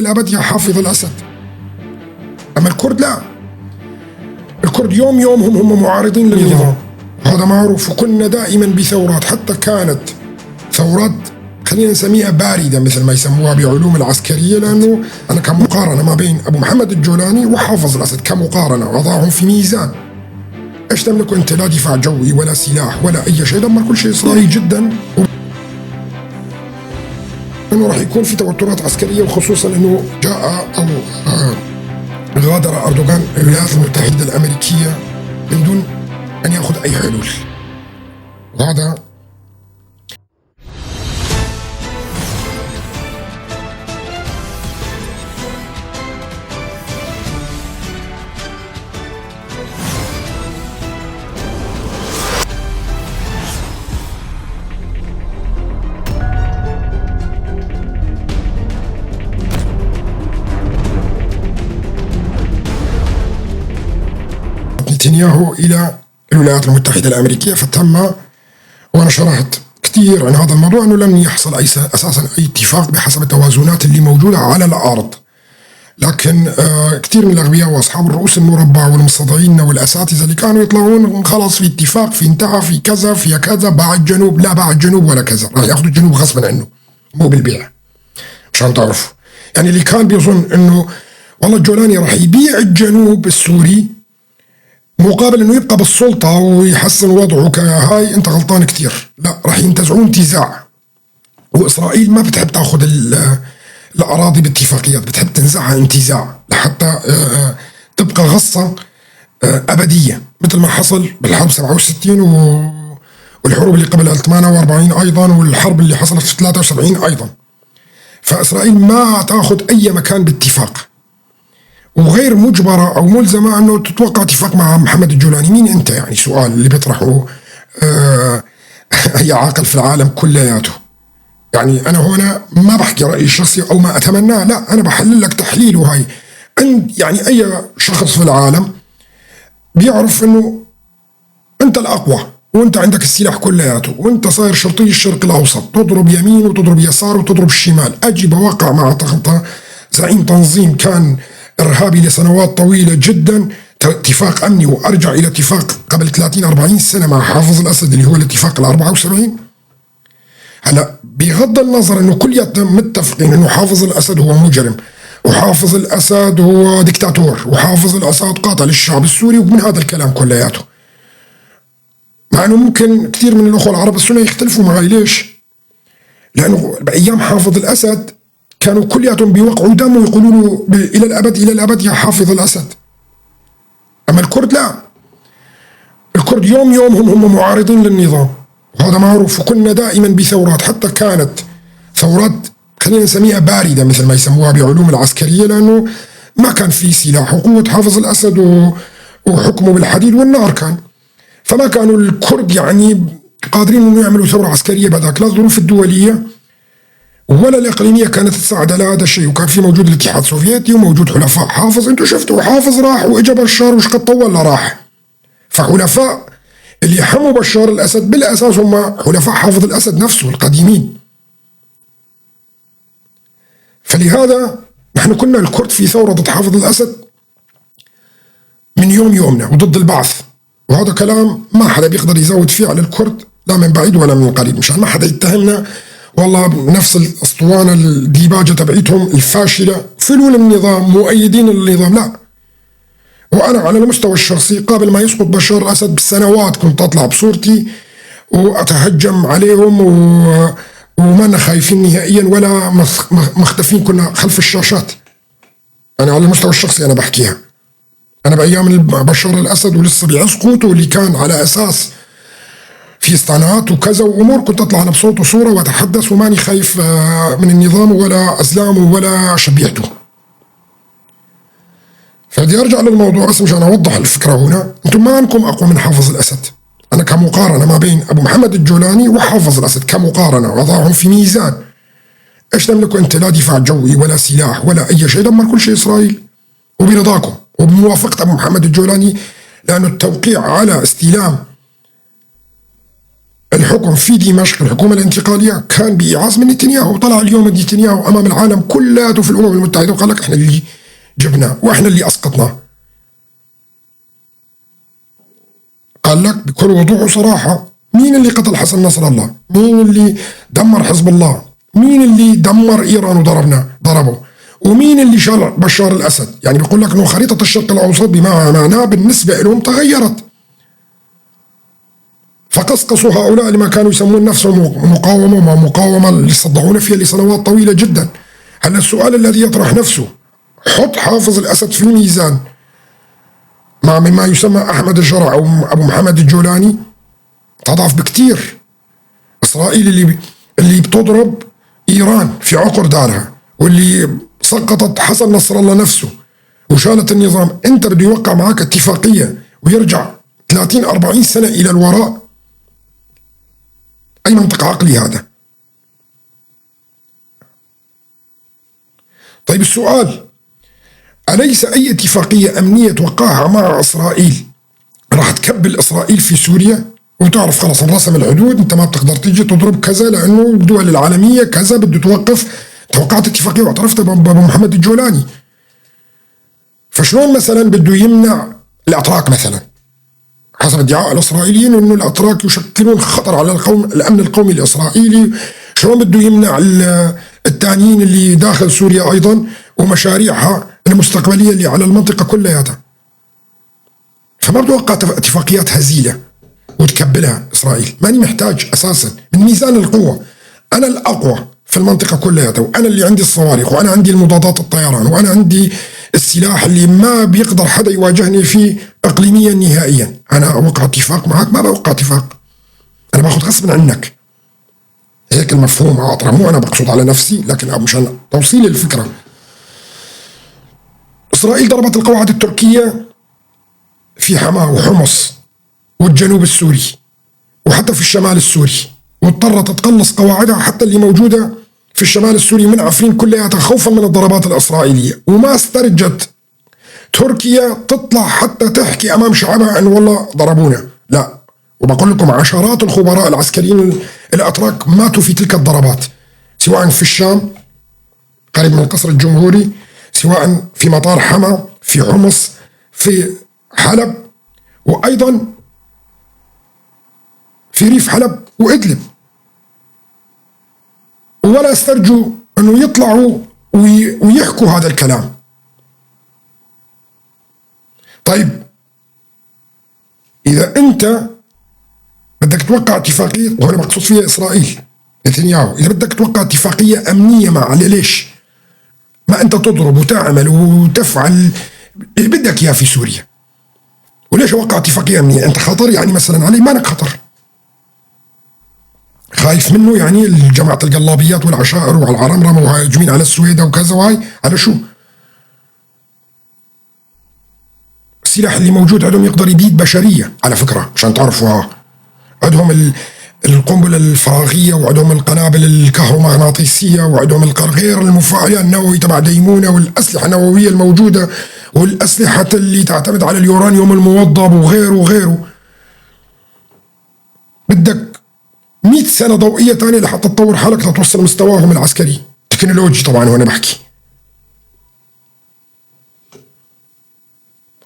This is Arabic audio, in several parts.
الأبد يا حافظ الأسد. أما الكرد لا، الكرد يوم هم معارضين للنظام، هذا معروف. وكنا دائما بثورات، حتى كانت ثورات خلينا نسميها باردة مثل ما يسموها بعلوم العسكرية، لأنه أنا كمقارنة ما بين أبو محمد الجولاني وحافظ الأسد كمقارنة وضعهم في ميزان. إيش تملكوا أنت؟ لا دفاع جوي ولا سلاح ولا أي شيء، دمر كل شيء إسرائيلي جدا. أنه راح يكون في توترات عسكرية، وخصوصا أنه جاء أو غادر أردوغان الولايات المتحدة الأمريكية من دون أن يأخذ أي حلول. وهذا نتنياهو إلى الولايات المتحدة الأمريكية، فتم، وأنا شرحت كثير عن هذا الموضوع، أنه لم يحصل أساسا أي اتفاق بحسب التوازنات اللي موجودة على الأرض. لكن كثير من الأغبياء وأصحاب الرؤوس المربعة والمستضعين والأساتذة اللي كانوا يطلعون خلاص في اتفاق، في انتهى، في كذا، في كذا، باع الجنوب، لا باع الجنوب ولا كذا، راح ياخذوا الجنوب غصبا عنه مو بالبيع، عشان تعرفوا. يعني اللي كان بيظن أنه والله الجولاني راح يبيع الجنوب السوري مقابل انه يبقى بالسلطه ويحسن وضعه كهاي، انت غلطان كثير. لا، راح ينتزعون انتزاع. واسرائيل ما بتحب تاخذ الاراضي باتفاقيات، بتحب تنزعها انتزاع لحتى تبقى غصه ابديه، مثل ما حصل بالحرب 67 والحروب اللي قبلها 48 ايضا، والحرب اللي حصلت في 73 ايضا. فاسرائيل ما تاخذ اي مكان باتفاق، وغير مجبرة أو ملزمة أنه تتوقع اتفاق مع محمد الجولاني. مين أنت يعني؟ سؤال اللي بيطرحه أي عاقل في العالم كلياته. يعني أنا هنا ما بحكي رأيي الشخصي أو ما أتمناه، لا، أنا بحلل لك تحليل. وهي عند يعني أي شخص في العالم بيعرف أنه أنت الأقوى، وأنت عندك السلاح كلياته، وأنت صاير شرطي الشرق الأوسط، تضرب يمين وتضرب يسار وتضرب الشمال. أجي بوقع مع زعيم تنظيم كان إرهابي لسنوات طويلة جدا اتفاق أمني، وأرجع إلى اتفاق قبل 30-40 سنة مع حافظ الأسد اللي هو الاتفاق 74. هلا بغض النظر أنه كلياتنا متفقين أنه حافظ الأسد هو مجرم، وحافظ الأسد هو ديكتاتور، وحافظ الأسد قاتل الشعب السوري، ومن هذا الكلام كلياته. مع أنه ممكن كثير من الأخوة العرب السنة يختلفوا معي. ليش؟ لأنه بأيام حافظ الأسد كانوا كلياتهم بيوقعوا دم ويقولوا له إلى الأبد إلى الأبد يا حافظ الأسد. أما الكرد لا، الكرد يوم هم معارضين للنظام، وهذا معروف. وكنا دائما بثورات، حتى كانت ثورات خلينا نسميها باردة مثل ما يسموها بعلوم العسكرية، لأنه ما كان في سلاح، وقوة حافظ الأسد وحكمه بالحديد والنار كان، فما كانوا الكرد يعني قادرين أنه يعملوا ثورة عسكرية بذاك. لا الظروف الدولية ولا الإقليمية كانت تساعد على هذا الشيء، وكان في موجود الاتحاد السوفيتي وموجود حلفاء حافظ. انتوا شفتوا حافظ راح واجا بشار، وش قد طول راح. فحلفاء اللي حموا بشار الأسد بالأساس هم حلفاء حافظ الأسد نفسه القديمين. فلهذا نحن كنا الكرد في ثورة ضد حافظ الأسد من يومنا، وضد البعث. وهذا كلام ما حدا بيقدر يزود فيه على الكرد، لا من بعيد ولا من قريب، مشان ما حدا يتهمنا والله نفس الاسطوانه الديباجه تبعيتهم الفاشله، فلول النظام، مؤيدين للنظام. لا، وانا على المستوى الشخصي قبل ما يسقط بشار الاسد بسنوات كنت اطلع بصورتي واتهجم عليهم، وما خايفين نهائيا ولا مختفين، كنا خلف الشاشات. انا على المستوى الشخصي انا بحكيها، انا بايام بشار الاسد ولسه بيسقط، واللي كان على اساس في اسطوانات وكذا وامور، كنت اطلع انا بصوت وصوره واتحدث وماني خايف من النظام ولا ازلامه ولا شبيهته. فبدي ارجع للموضوع بس مشان اوضح الفكره هنا. انتم ما انكم اقوى من حافظ الاسد. انا كمقارنه ما بين ابو محمد الجولاني وحافظ الاسد كمقارنه وضعهم في ميزان. ايش تملكوا انت؟ لا دفاع جوي ولا سلاح ولا اي شيء، دمر كل شيء اسرائيل وبرضاكم وبموافقه ابو محمد الجولاني، لانه التوقيع على استلام الحكم في دمشق الحكومة الانتقالية كان بإيعاز من نتنياهو. طلع اليوم نتنياهو أمام العالم كله في الأمم المتحدة وقال لك إحنا اللي جبناه وإحنا اللي أسقطناه. قال لك بكل وضوح وصراحة مين اللي قتل حسن نصر الله؟ مين اللي دمر حزب الله؟ مين اللي دمر إيران ضربه؟ ومين اللي شال بشار الأسد؟ يعني بيقول لك إنه خريطة الشرق الأوسط بما معناه بالنسبة لهم تغيرت. فقصقصوا هؤلاء لما كانوا يسمون نفسهم مقاومة ومقاومة اللي صدعونا فيها لسنوات طويلة جدا. هل السؤال الذي يطرح نفسه حط حافظ الأسد في الميزان مع مما يسمى أحمد الجرع أو أبو محمد الجولاني تضعف بكتير. إسرائيل اللي بتضرب إيران في عقر دارها واللي سقطت حسن نصر الله نفسه وشالت النظام، أنت بده يوقع معك اتفاقية ويرجع 30-40 سنة إلى الوراء؟ أي منطق عقلي هذا؟ طيب السؤال، أليس أي اتفاقية أمنية توقعها مع إسرائيل راح تكبل إسرائيل في سوريا وتعرف خلاص انرسم الحدود، أنت ما بتقدر تيجي تضرب كذا لأنه الدول العالمية كذا بده توقف. توقعت اتفاقية واعترفت بأبو محمد الجولاني. فشلون مثلا بده يمنع الأتراك مثلا حسب ادعاء الإسرائيليين أنه الأتراك يشكلون خطر على الأمن القومي الإسرائيلي؟ شلون بده يمنع الثانيين اللي داخل سوريا أيضا ومشاريعها المستقبلية اللي على المنطقة كلها؟ فما بده يوقع اتفاقيات هزيلة وتكبلها إسرائيل. ماني محتاج أساسا من ميزان القوة. أنا الأقوى في المنطقة كلها، وأنا اللي عندي الصواريخ وأنا عندي المضادات الطيران وأنا عندي السلاح اللي ما بيقدر حدا يواجهني فيه إقليميا نهائيا. أنا أوقع اتفاق معك؟ ما بوقع اتفاق، أنا باخذ غصبا عنك. هيك المفهوم عاطرة، مو أنا بقصد على نفسي لكن مشان توصيل الفكرة. إسرائيل ضربت القواعد التركية في حما وحمص والجنوب السوري وحتى في الشمال السوري، واضطرت تقلص قواعدها حتى اللي موجودة في الشمال السوري من عفرين كلياتها خوفا من الضربات الإسرائيلية. وما استرجت تركيا تطلع حتى تحكي أمام شعبها أن والله ضربونا، لا. وبقول لكم عشرات الخبراء العسكريين الأتراك ماتوا في تلك الضربات، سواء في الشام قريب من القصر الجمهوري، سواء في مطار حما، في حمص، في حلب، وأيضا في ريف حلب وإدلب. ولا استرجوا أنه يطلعوا ويحكوا هذا الكلام. طيب إذا أنت بدك توقع اتفاقية، وهنا مقصود فيها إسرائيل نتنياهو، إذا بدك توقع اتفاقية أمنية مع ليش ما أنت تضرب وتعمل وتفعل اللي بدك إياه في سوريا؟ وليش أوقع اتفاقية أمنية؟ أنت خطر يعني مثلا علي؟ مانك خطر، خايف منه يعني الجماعة القلابيات والعشائر والعرمرمة وهاجمين على السويدة وكذا، وهاي على شو؟ السلاح اللي موجود عندهم يقدر يبيد بشرية على فكرة عشان تعرفوا. عندهم القنبلة الفراغية وعندهم القنابل الكهرومغناطيسية وعندهم غير المفاعل النووي تبع ديمونة والأسلحة النووية الموجودة والأسلحة اللي تعتمد على اليورانيوم الموضب وغيره وغيره. بدك 100 سنة ضوئية تانية لحتى تطور حالك لتوصل مستواهم العسكري تكنولوجي طبعا وأنا بحكي.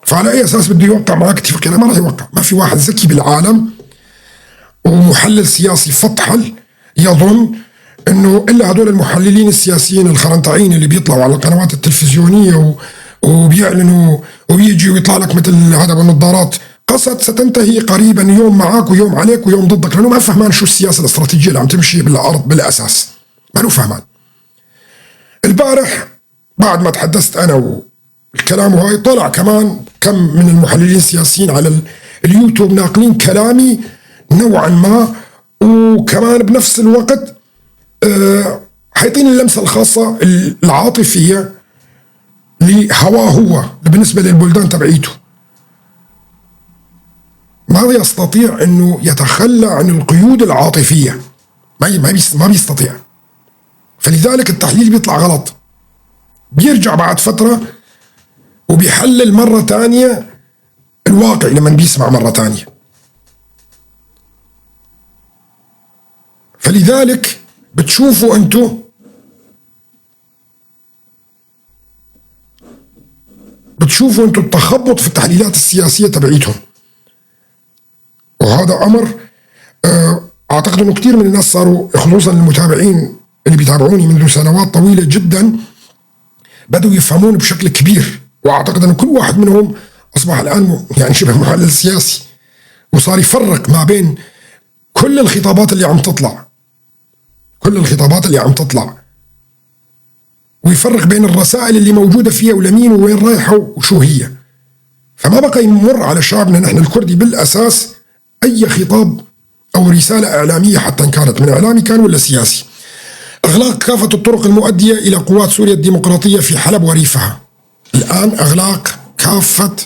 فعلى أي أساس بده يوقع معك اتفاقية؟ ما راح يوقع. ما في واحد ذكي بالعالم ومحلل سياسي فطحل يظن انه الا هدول المحللين السياسيين الخرنطعين اللي بيطلعوا على القنوات التلفزيونيه وبيعلنوا وبيجي ويطلع لك مثل هذا بالنظارات قصد ستنتهي قريبا، يوم معك ويوم عليك ويوم ضدك، لانه ما فهمان شو السياسه الاستراتيجيه اللي عم تمشي بالارض بالاساس، ما له فهمان. البارح بعد ما تحدثت انا والكلام هاي طلع كمان كم من المحللين السياسيين على اليوتيوب ناقلين كلامي نوعا ما، وكمان بنفس الوقت حيطين اللمسة الخاصة العاطفية لهواه هو بالنسبة للبلدان تبعيته. ما يستطيع انه يتخلى عن القيود العاطفية، ما بيستطيع. فلذلك التحليل بيطلع غلط، بيرجع بعد فترة وبيحلل مرة تانية الواقع لما بيسمع مرة تانية. فلذلك بتشوفوا أنتم التخبط في التحليلات السياسية تبعيتهم. وهذا أمر أعتقد أنه كثير من الناس صاروا، خصوصا المتابعين اللي بيتابعوني منذ سنوات طويلة جدا، بدوا يفهمون بشكل كبير. وأعتقد أن كل واحد منهم أصبح الآن يعني شبه محلل سياسي، وصار يفرق ما بين كل الخطابات اللي عم تطلع، ويفرق بين الرسائل اللي موجودة فيها ولمين ووين رايحة وشو هي. فما بقى يمر على شعبنا نحن الكردي بالأساس أي خطاب أو رسالة إعلامية، حتى إن كانت من إعلامي كان ولا سياسي. إغلاق كافة الطرق المؤدية إلى قوات سوريا الديمقراطية في حلب وريفها. الآن إغلاق كافة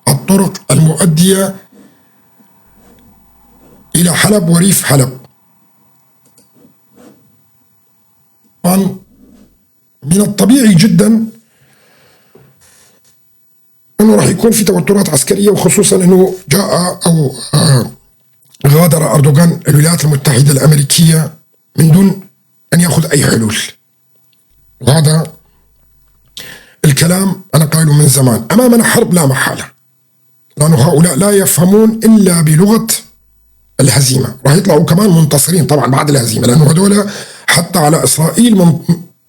الطرق المؤدية إلى حلب وريف حلب. طبعا من الطبيعي جدا أنه راح يكون في توترات عسكرية، وخصوصا أنه جاء أو غادر أردوغان الولايات المتحدة الأمريكية من دون أن يأخذ أي حلول. وهذا الكلام أنا قايله من زمان. أمامنا حرب لا محالة، لأن هؤلاء لا يفهمون إلا بلغة الهزيمة. راح يطلعوا كمان منتصرين طبعا بعد الهزيمة، لأنه هذول حتى على إسرائيل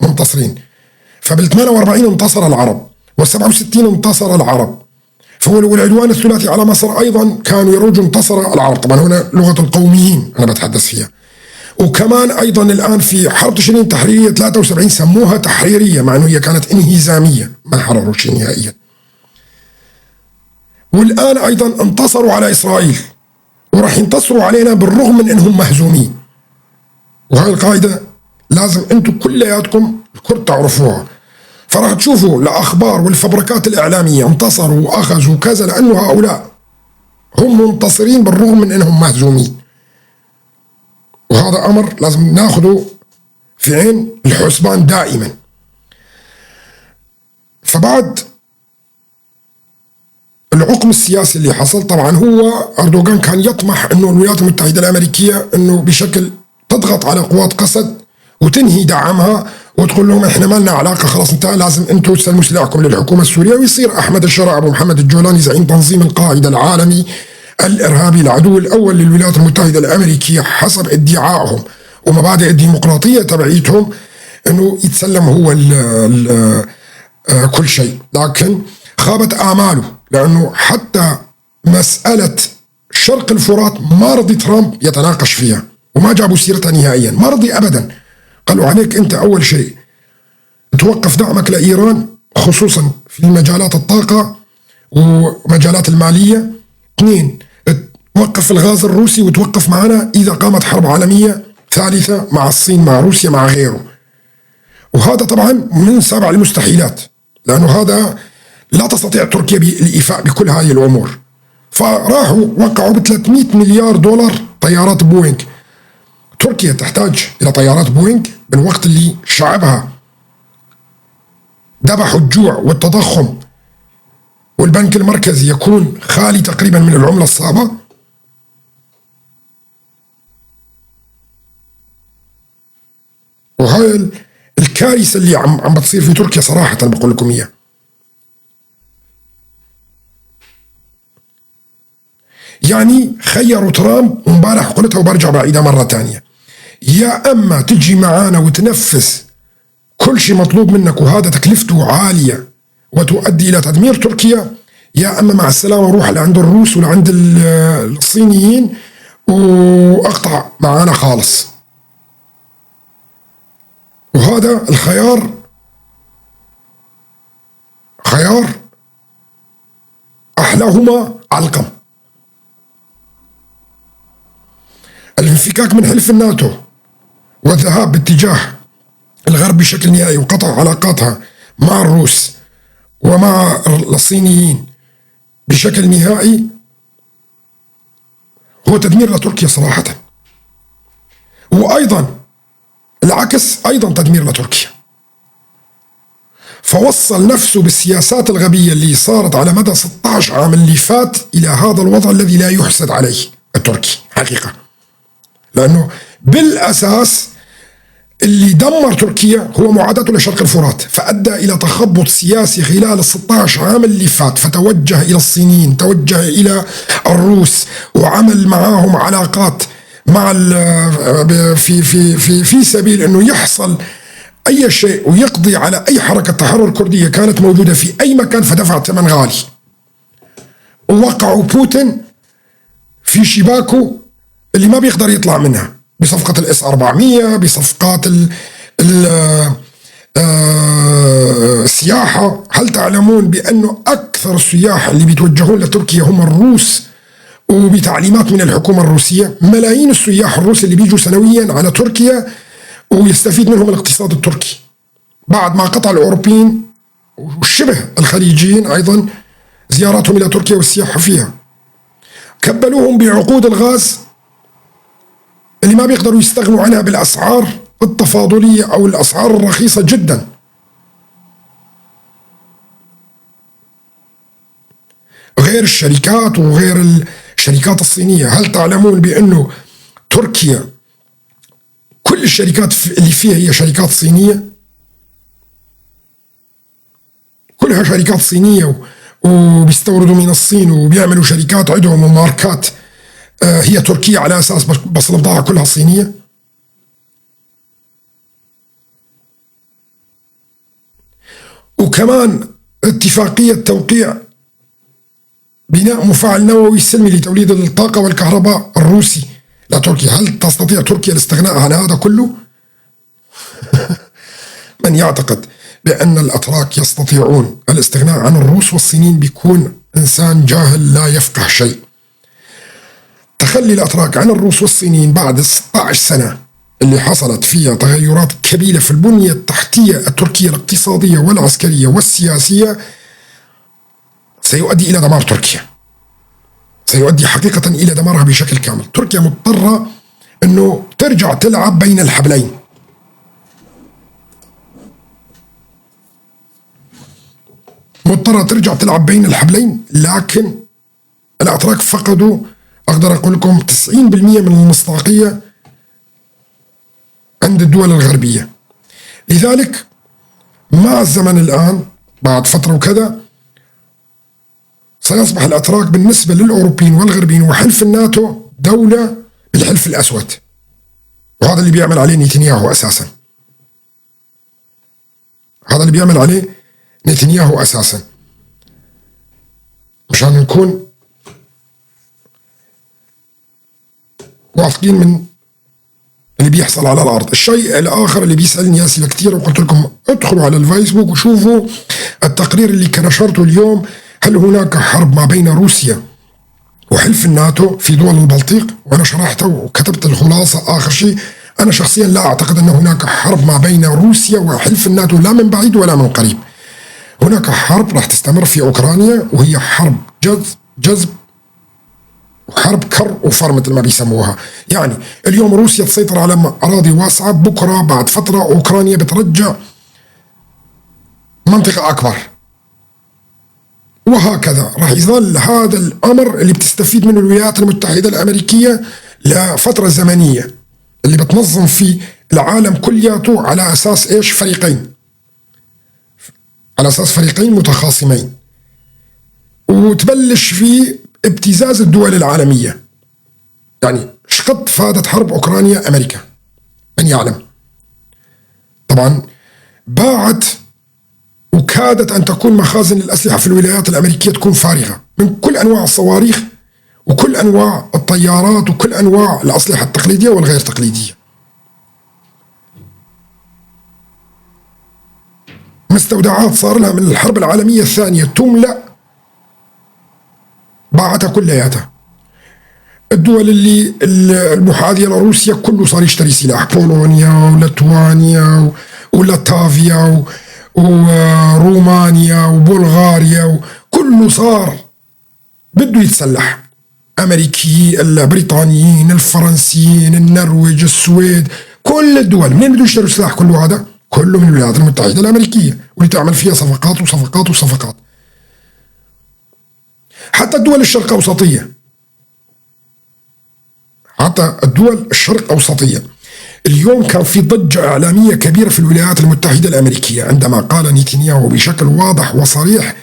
منتصرين. فبال 48 انتصر العرب، وال67 انتصر العرب، والعدوان الثلاثي على مصر أيضا كانوا يروجوا انتصر العرب. طبعا هنا لغة القوميين أنا بتحدث فيها. وكمان أيضا الآن في حرب تشرين التحريرية 73 سموها تحريرية، مع أنه هي كانت انهزامية، ما حرروا شيء نهائيا. والآن أيضا انتصروا على إسرائيل، وراح ينتصروا علينا بالرغم من أنهم مهزومين. وهذه القاعدة لازم أنتم كلياتكم الكرد تعرفوها. فراح تشوفوا الأخبار والفبركات الإعلامية انتصروا وأخذوا كذا، لأنه هؤلاء هم منتصرين بالرغم من أنهم مهزومين. وهذا أمر لازم ناخذه في عين الحسبان دائما. فبعد العقم السياسي اللي حصل، طبعا هو أردوغان كان يطمح أنه الولايات المتحدة الأمريكية أنه بشكل تضغط على قوات قسد وتنهي دعمها وتقول لهم احنا ما لنا علاقه، خلاص انتهى، لازم انتم تسلموا سلاحكم للحكومه السوريه، ويصير احمد الشرع ابو محمد الجولاني زعيم تنظيم القاعده العالمي الارهابي العدو الاول للولايات المتحده الامريكيه حسب ادعائهم ومبادئ الديمقراطيه تبعيتهم، انه يتسلم هو كل شيء. لكن خابت اماله، لانه حتى مساله شرق الفرات ما رضي ترامب يتناقش فيها، وما جابوا سيرتها نهائيا، ما رضي ابدا. قالوا عليك أنت أول شيء توقف دعمك لإيران، خصوصا في مجالات الطاقة ومجالات المالية. 2 توقف الغاز الروسي، وتوقف معنا إذا قامت حرب عالمية ثالثة مع الصين مع روسيا مع غيره. وهذا طبعا من 7 المستحيلات، لأنه هذا لا تستطيع تركيا الإيفاء بكل هذه الأمور. فراحوا وقعوا ب$300 مليار طيارات بوينغ. تركيا تحتاج إلى طيارات بوينغ بالوقت اللي شعبها ذبحوا الجوع والتضخم، والبنك المركزي يكون خالي تقريبا من العملة الصعبة. وهاي الكارثة اللي عم بتصير في تركيا صراحة بقول لكم إياها. يعني خيروا ترامب، ومبارح قلتها وبرجع بعيدها مرة تانية، يا أما تجي معانا وتنفذ كل شيء مطلوب منك وهذا تكلفته عالية وتؤدي إلى تدمير تركيا، يا أما مع السلامة روح لعند الروس ولعند الصينيين وأقطع معانا خالص. وهذا الخيار خيار أحلاهما علقم. الانفكاك من حلف الناتو والذهاب باتجاه الغرب بشكل نهائي وقطع علاقاتها مع الروس ومع الصينيين بشكل نهائي هو تدمير لتركيا صراحة. وأيضا العكس أيضا تدمير لتركيا. فوصل نفسه بالسياسات الغبية اللي صارت على مدى 16 عام اللي فات إلى هذا الوضع الذي لا يحسد عليه التركي حقيقة، لأنه بالأساس اللي دمر تركيا هو معاداته لشرق الفرات، فأدى إلى تخبط سياسي خلال ال 16 عام اللي فات، فتوجه إلى الصينيين، توجه إلى الروس، وعمل معاهم علاقات مع في سبيل أنه يحصل أي شيء ويقضي على أي حركة تحرر كردية كانت موجودة في أي مكان، فدفع ثمن غالي. ووقعوا بوتين في شباكه اللي ما بيقدر يطلع منها، بصفقة الاس 400، بصفقات السياحة. هل تعلمون بأنه أكثر السياح اللي بيتوجهون لتركيا هم الروس، وبتعليمات من الحكومة الروسية؟ ملايين السياح الروس اللي بيجوا سنويا على تركيا ويستفيد منهم الاقتصاد التركي، بعد ما قطع الأوروبيين وشبه الخليجيين أيضا زياراتهم إلى تركيا والسياحة فيها. كبلوهم بعقود الغاز اللي ما بيقدروا يستغنوا عنها بالأسعار التفاضلية أو الأسعار الرخيصة جدا. غير الشركات وغير الشركات الصينية. هل تعلمون بأنه تركيا كل الشركات اللي فيها هي شركات صينية؟ كلها شركات صينية، وبيستوردوا من الصين وبيعملوا شركات عندهم وماركات هي تركيا على أساس بس البضاعة كلها صينية. وكمان اتفاقية توقيع بناء مفاعل نووي سلمي لتوليد الطاقة والكهرباء الروسي لتركيا. هل تستطيع تركيا الاستغناء عن هذا كله؟ من يعتقد بأن الأتراك يستطيعون الاستغناء عن الروس والصينيين بيكون إنسان جاهل لا يفقه شيء. تخلي الأتراك عن الروس والصينيين بعد 16 سنة اللي حصلت فيها تغيرات كبيرة في البنية التحتية التركية الاقتصادية والعسكرية والسياسية سيؤدي إلى دمار تركيا، سيؤدي حقيقة إلى دمارها بشكل كامل. تركيا مضطرة أنه ترجع تلعب بين الحبلين، مضطرة ترجع تلعب بين الحبلين. لكن الأتراك فقدوا، أقدر أقول لكم 90% من المصداقية عند الدول الغربية. لذلك مع الزمن الآن بعد فترة وكذا سيصبح الأتراك بالنسبة للأوروبيين والغربيين وحلف الناتو دولة بالحلف الأسود، وهذا اللي بيعمل عليه نتنياهو أساسا. هذا اللي بيعمل عليه نتنياهو أساسا، مشان نكون واثقين من اللي بيحصل على الأرض. الشيء الآخر اللي بيسألني أسئلة كثيرة، وقلت لكم ادخلوا على الفيسبوك وشوفوا التقرير اللي نشرته اليوم. هل هناك حرب ما بين روسيا وحلف الناتو في دول البلطيق؟ وأنا شرحته وكتبت الخلاصة آخر شيء. أنا شخصيا لا أعتقد أن هناك حرب ما بين روسيا وحلف الناتو، لا من بعيد ولا من قريب. هناك حرب راح تستمر في أوكرانيا، وهي حرب جذب وحرب كر وفر مثل ما بيسموها. يعني اليوم روسيا تسيطر على أراضي واسعة، بكرة بعد فترة أوكرانيا بترجع منطقة أكبر، وهكذا راح يظل هذا الأمر اللي بتستفيد منه الولايات المتحدة الأمريكية لفترة زمنية، اللي بتنظم في العالم كلياته على أساس إيش؟ فريقين، على أساس فريقين متخاصمين، وتبلش في ابتزاز الدول العالمية. يعني شقد فادت حرب أوكرانيا أمريكا؟ من يعلم. طبعا باعت وكادت أن تكون مخازن الأسلحة في الولايات الأمريكية تكون فارغة من كل أنواع الصواريخ وكل أنواع الطيارات وكل أنواع الأسلحة التقليدية والغير تقليدية. مستودعات صار لها من الحرب العالمية الثانية تملأ، باعتها كلياتها. الدول اللي المحاذية لروسيا كله صار يشتري سلاح، بولونيا ولتوانيا ولاتفيا ورومانيا وبلغاريا، كله صار بده يتسلح. أمريكي، البريطانيين، الفرنسيين، النرويج، السويد، كل الدول منين بده يشتروا سلاح؟ كله هذا كله من الولايات المتحدة الأمريكية، واللي تعمل فيها صفقات وصفقات وصفقات. حتى الدول الشرق أوسطية، حتى الدول الشرق أوسطية اليوم كان في ضجة إعلامية كبيرة في الولايات المتحدة الأمريكية عندما قال نتنياهو بشكل واضح وصريح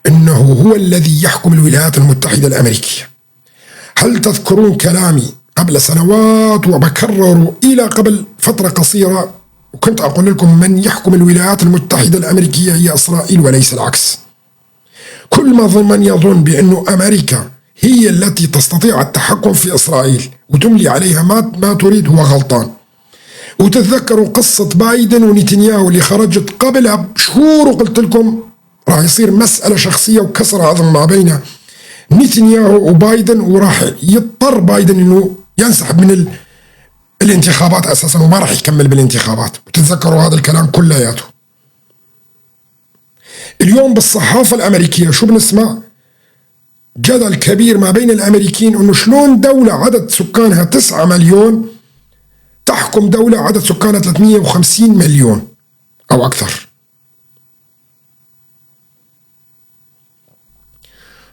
إنه هو الذي يحكم الولايات المتحدة الأمريكية. هل تذكرون كلامي قبل سنوات وبكرر إلى قبل فترة قصيرة، وكنت أقول لكم من يحكم الولايات المتحدة الأمريكية هي إسرائيل وليس العكس. كل من يظن بأن أمريكا هي التي تستطيع التحكم في إسرائيل وتملي عليها ما تريد هو غلطان. وتتذكروا قصة بايدن ونتنياهو اللي خرجت قبلها بشهور وقلت لكم راح يصير مسألة شخصية وكسر عظم ما بين نتنياهو وبايدن، وراح يضطر بايدن انه ينسحب من الانتخابات اساسا وما راح يكمل بالانتخابات. وتتذكروا هذا الكلام كلياته. اليوم بالصحافة الأمريكية شو بنسمع؟ جدل كبير ما بين الأمريكيين انه شلون دولة عدد سكانها 9 مليون تحكم دولة عدد سكانها 350 مليون أو أكثر.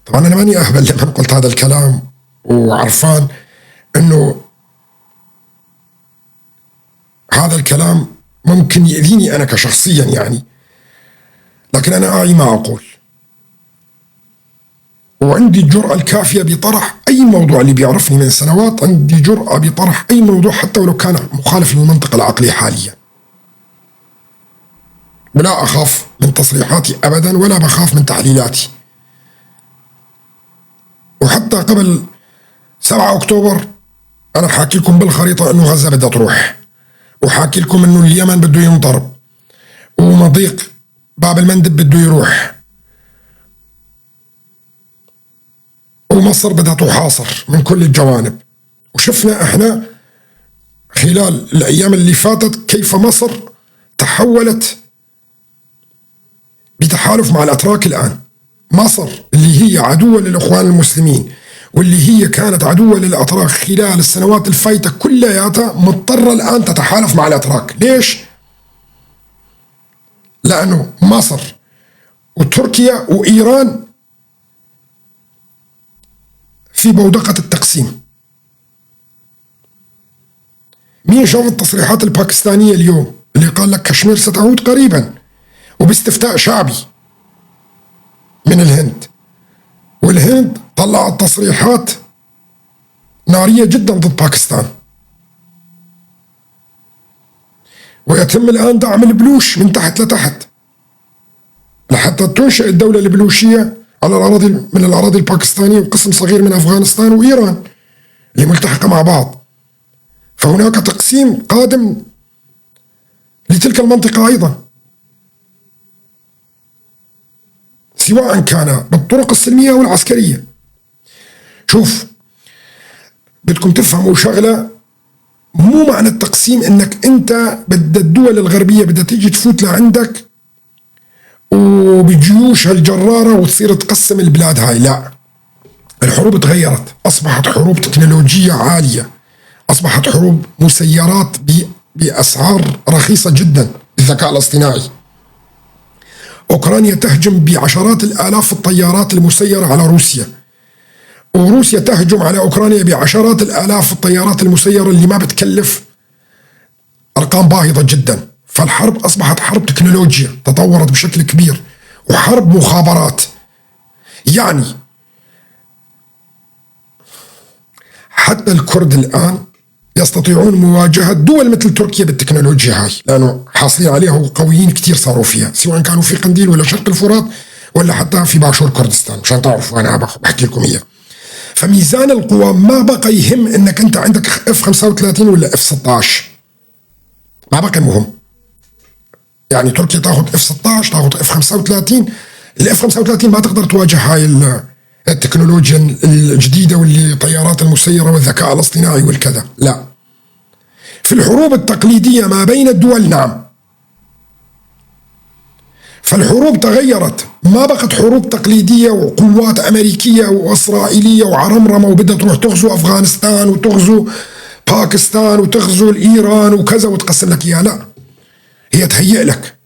طبعا أنا ماني أهبل لما قلت هذا الكلام وعرفان أنه هذا الكلام ممكن يأذيني أنا كشخصيا يعني، لكن أنا أعي ما أقول، وعندي الجرأة الكافية بطرح أي موضوع. اللي بيعرفني من سنوات عندي جرأة بطرح أي موضوع حتى ولو كان مخالف للمنطق العقلي حاليا. ولا أخاف من تصريحاتي أبدا ولا بخاف من تحليلاتي. وحتى قبل 7 أكتوبر أنا بحكي لكم بالخريطة أنه غزة بدها تروح، وحاكي لكم أنه اليمن بده ينضرب، ومضيق باب المندب بده يروح، ومصر بدها تحاصر من كل الجوانب. وشفنا احنا خلال الأيام اللي فاتت كيف مصر تحولت بتحالف مع الأتراك. الآن مصر اللي هي عدوة للإخوان المسلمين واللي هي كانت عدوة للأتراك خلال السنوات الفايتة كلياتها مضطرة الآن تتحالف مع الأتراك. ليش؟ لأنه مصر وتركيا وإيران في بودقة التقسيم. مين شاف التصريحات الباكستانية اليوم اللي قال لك كشمير ستعود قريبا وباستفتاء شعبي من الهند؟ والهند طلعت تصريحات نارية جدا ضد باكستان. ويتم الآن دعم البلوش من تحت لتحت لحتى تنشئ الدولة البلوشية على الأراضي من الأراضي الباكستانية وقسم صغير من أفغانستان وإيران اللي ملتحقة مع بعض. فهناك تقسيم قادم لتلك المنطقة أيضا، سواء كان بالطرق السلمية أو العسكرية. شوف، بدكم تفهموا شغلة، مو معنى التقسيم انك انت بدها الدول الغربية بدها تيجي تفوت لعندك وبجيوشها الجرارة وتصير تقسم البلاد هاي. لا، الحروب تغيرت، أصبحت حروب تكنولوجية عالية، أصبحت حروب مسيرات بأسعار رخيصة جدا بالذكاء الاصطناعي. أوكرانيا تهجم بعشرات الآلاف الطيارات المسيرة على روسيا، وروسيا تهجم على أوكرانيا بعشرات الآلاف الطيارات المسيرة اللي ما بتكلف أرقام باهظة جدا. فالحرب أصبحت حرب تكنولوجيا تطورت بشكل كبير، وحرب مخابرات. يعني حتى الكرد الآن يستطيعون مواجهة دول مثل تركيا بالتكنولوجيا هاي، لأنه حاصلين عليها وقويين كتير صاروا فيها، سواء كانوا في قنديل ولا شرق الفرات ولا حتى في باشور كردستان، مشان تعرفوا أنا بحكي لكم إياه. فميزان القوى ما بقى يهم انك انت عندك F-35 ولا F-16، ما بقى مهم. يعني تركيا تاخذ F-16 تاخذ F-35، ال F-35 ما تقدر تواجه هاي التكنولوجيا الجديدة واللي طيارات المسيرة والذكاء الاصطناعي والكذا. لا، في الحروب التقليدية ما بين الدول نعم. فالحروب تغيرت، ما بقت حروب تقليدية وقوات أمريكية وإسرائيلية وعرمرمة وبدها تروح تغزو أفغانستان وتغزو باكستان وتغزو الإيران وكذا وتقسم لك إياها. لا، هي تهيئ لك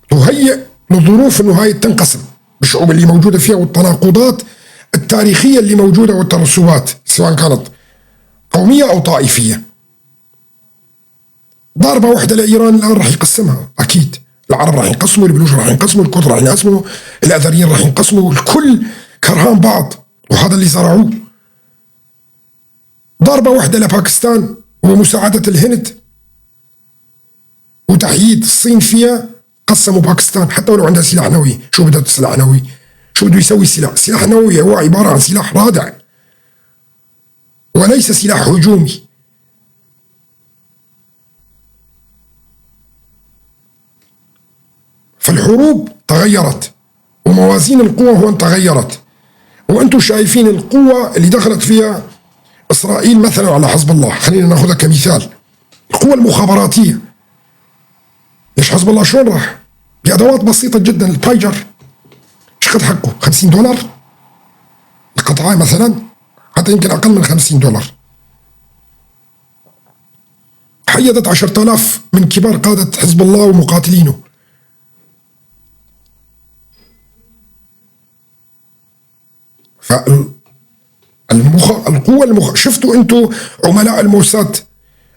تهيئ لظروف إنه هاي تنقسم بالشعوب اللي موجودة فيها والتناقضات التاريخية اللي موجودة والترسبات، سواء كانت قومية أو طائفية. ضربة واحدة لإيران الآن راح يقسمها أكيد. العرب راح ينقسموا، البلوش راح ينقسموا، الكرد راح ينقسموا، الآذريين راح ينقسموا، الكل كرهان بعض، وهذا اللي زرعوه. ضربة واحدة لباكستان ومساعدة الهند وتحييد الصين فيها، قسموا باكستان حتى ولو عندها سلاح نووي. شو بدها سلاح نووي؟ شو بده يسوي السلاح؟ السلاح النووي هو عبارة عن سلاح رادع وليس سلاح هجومي. فالحروب تغيرت وموازين القوى هون تغيرت، وانتم شايفين القوة اللي دخلت فيها إسرائيل مثلا على حزب الله. خلينا ناخذها كمثال. القوة المخابراتية، ليش حزب الله شلون راح؟ بأدوات بسيطة جدا. البايجر ايش قد حقه؟ $50 القطعة مثلا، حتى يمكن أقل من $50. حيدت 10,000 من كبار قادة حزب الله ومقاتلينه. القوة شفتوا انتوا عملاء الموساد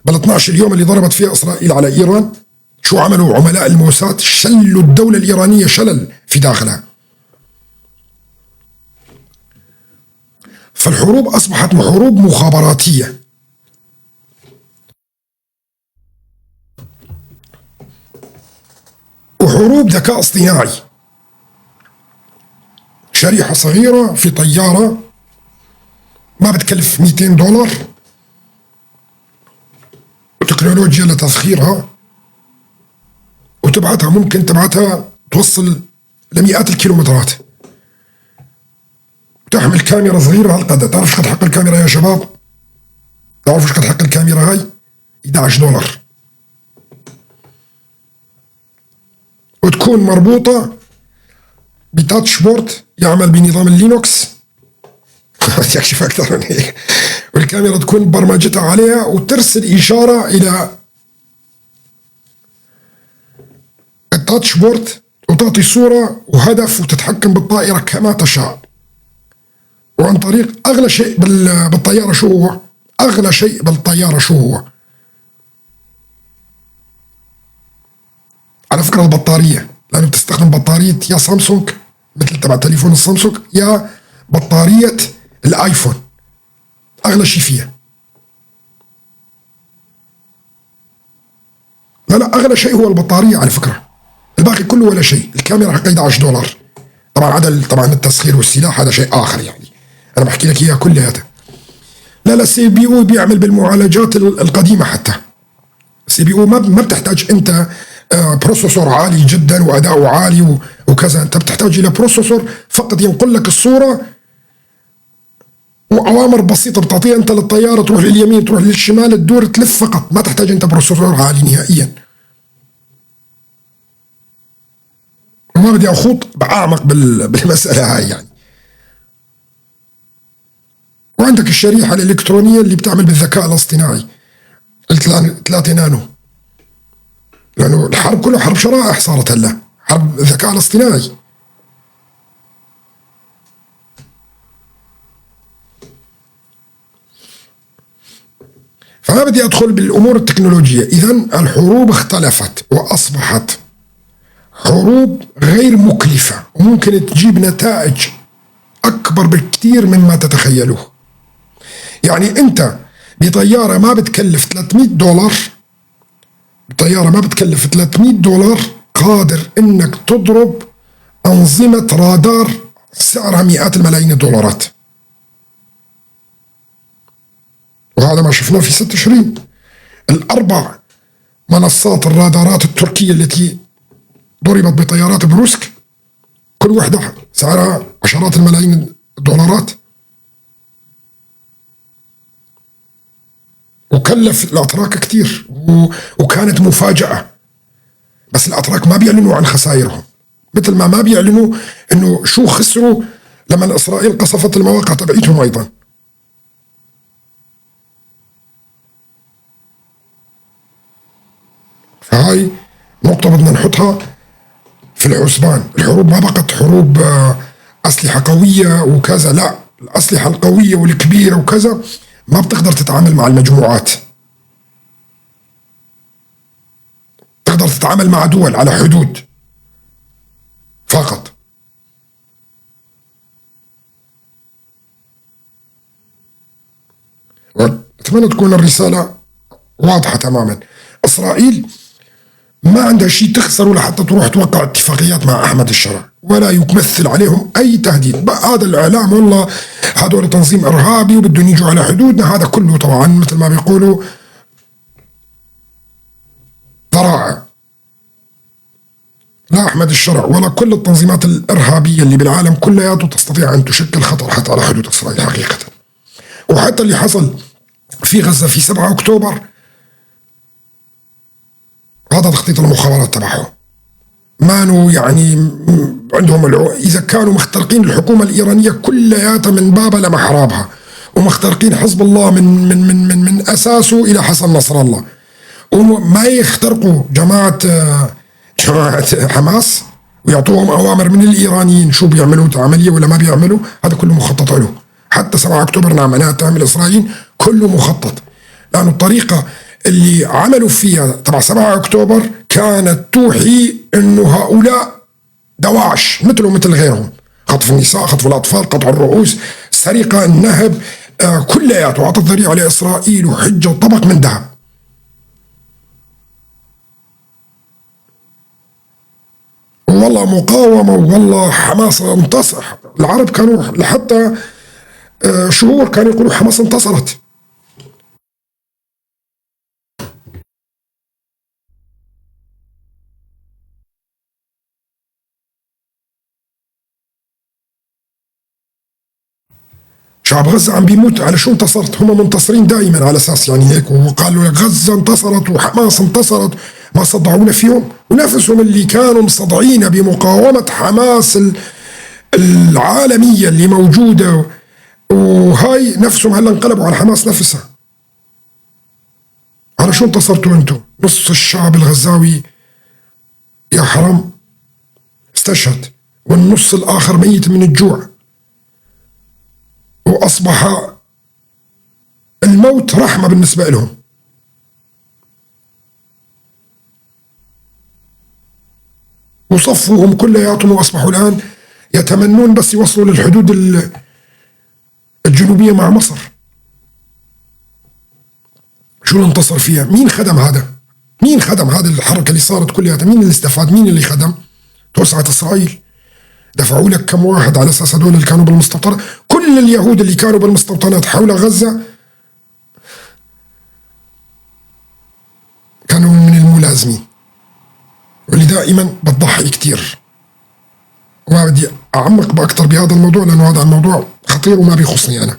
بال 12 يوم اللي ضربت فيها إسرائيل على إيران؟ شو عملوا عملاء الموساد؟ شلوا الدولة الإيرانية شلل في داخلها. فالحروب أصبحت حروب مخابراتية. وحروب ذكاء اصطناعي. شريحة صغيرة في طيارة ما بتكلف $200 وتكنولوجيا لتسخيرها، وتبعتها ممكن تبعتها توصل لمئات الكيلومترات، وتحمل كاميرا صغيرة هالقد. تعرف ايش قد حق الكاميرا يا شباب؟ تعرف ايش قد حق الكاميرا هاي؟ $11. وتكون مربوطة بتاتش بورد يعمل بنظام اللينوكس. يكشف أكثر من هيك. والكاميرا تكون برمجتها عليها وترسل إشارة إلى التاتش بورد وتعطي صورة وهدف وتتحكم بالطائرة كما تشاء. وعن طريق أغلى شيء بالطيارة شو هو؟ أغلى شيء بالطيارة شو هو؟ على فكرة البطارية، لأنه بتستخدم بطارية يا سامسونج مثل تبع تليفون السامسونج يا بطارية الآيفون. أغلى شيء فيها. لا أغلى شيء هو البطارية على فكرة. الباقي كله ولا شيء. الكاميرا حقها $11. طبعا عدا طبعا التسخير والسلاح هذا شيء آخر يعني. أنا بحكي لك إياها كلها. لا السي بي يو بيعمل بالمعالجات القديمة. حتى السي بي يو ما بتحتاج أنت بروسيسور عالي جدا وأداؤه عالي وكذا. أنت بتحتاج إلى بروسيسور فقط ينقل لك الصورة وأوامر بسيطة بتعطيها أنت للطيارة، تروح لليمين تروح للشمال تدور تلف فقط. ما تحتاج أنت بروسيسور عالي نهائيا. وما بدي أخوض بأعمق بالمسألة هاي يعني. وعندك الشريحة الإلكترونية اللي بتعمل بالذكاء الاصطناعي 3 نانو، لأنه الحرب كله حرب شرائح صارت هلا، حرب الذكاء الاصطناعي. فما بدي أدخل بالأمور التكنولوجية. إذن الحروب اختلفت وأصبحت حروب غير مكلفة وممكن تجيب نتائج أكبر بكثير مما تتخيلوه. يعني أنت بطيارة ما بتكلف $300، طيارة ما بتكلف $300 قادر إنك تضرب أنظمة رادار سعرها مئات الملايين الدولارات. وهذا ما شفناه في 6 تشرين. ال4 منصات الرادارات التركية التي ضربت بطيارات بروسك كل واحدة سعرها عشرات الملايين الدولارات، وكلف الأتراك كتير وكانت مفاجأة. بس الأتراك ما بيعلنوا عن خسائرهم، مثل ما بيعلنوا إنه شو خسروا لما إسرائيل قصفت المواقع تبعيتهم أيضا. فهاي نقطة بدنا نحطها في الحسبان. الحروب ما بقت حروب أسلحة قوية وكذا، لا، الأسلحة القوية والكبيرة وكذا ما بتقدر تتعامل مع المجموعات، تقدر تتعامل مع دول على حدود فقط. أتمنى تكون الرسالة واضحة تماما. إسرائيل ما عندها شيء تخسر ولا حتى تروح توقع اتفاقيات مع أحمد الشرع ولا يمثل عليهم أي تهديد. هذا الإعلام والله هذول تنظيم إرهابي وبدهم يجوا على حدودنا، هذا كله طبعا مثل ما بيقولوا ذراع. لا أحمد الشرع ولا كل التنظيمات الإرهابية اللي بالعالم كلياته تستطيع أن تشكل خطر حتى على حدود إسرائيل حقيقة. وحتى اللي حصل في غزة في 7 أكتوبر هذا تخطيط المخابرات تبعهم، مانو يعني عندهم إذا كانوا مخترقين الحكومة الإيرانية كلياتها من بابها لمحرابها، ومخترقين حزب الله من أساسه إلى حسن نصر الله، وما يخترقوا جماعة حماس ويعطوهم أوامر من الإيرانيين شو بيعملوا عملية ولا ما بيعملوا، هذا كله مخطط له. حتى 7 أكتوبر نعم معناها تعمل إسرائيل كله مخطط، لأنه الطريقة اللي عملوا فيها تبع 7 أكتوبر كانت توحي أنه هؤلاء دواعش مثلهم مثل غيرهم، خطف النساء، خطف الأطفال، قطع الرؤوس، سرقة، النهب، كلياته، وعطت ذريعة على إسرائيل وحجة وطبق من ذهب. والله مقاومة والله حماس انتصر. العرب كانوا لحتى شهور كانوا يقولوا حماس انتصرت. شعب غزة عم بيموت على شو انتصرت؟ هم منتصرين دائما على اساس يعني هيك، وقالوا غزة انتصرت وحماس انتصرت، ما صدعونا فيهم، ونفسهم اللي كانوا مصدعين بمقاومة حماس العالمية اللي موجودة، وهاي نفسهم هلا انقلبوا على حماس نفسها. على شو انتصرتوا انتم؟ نص الشعب الغزاوي يا حرام استشهد، والنص الآخر ميت من الجوع، وأصبح الموت رحمة بالنسبة لهم. وصفوهم كلياتهم وأصبحوا الآن يتمنون بس يوصلوا للحدود الجنوبية مع مصر. شو اللي انتصر فيها؟ مين خدم هذا؟ مين خدم هذه الحركة اللي صارت كلياتها؟ مين اللي استفاد؟ مين اللي خدم؟ توسعت إسرائيل، دفعوا لك كم واحد على اساس هذول اللي كانوا بالمستوطنات؟ كل اليهود اللي كانوا بالمستوطنات حول غزه كانوا من الملازمين، واللي دائما بتضحي كثير. وما بدي اعمق باكثر بهذا الموضوع لانه هذا الموضوع خطير وما بيخصني انا.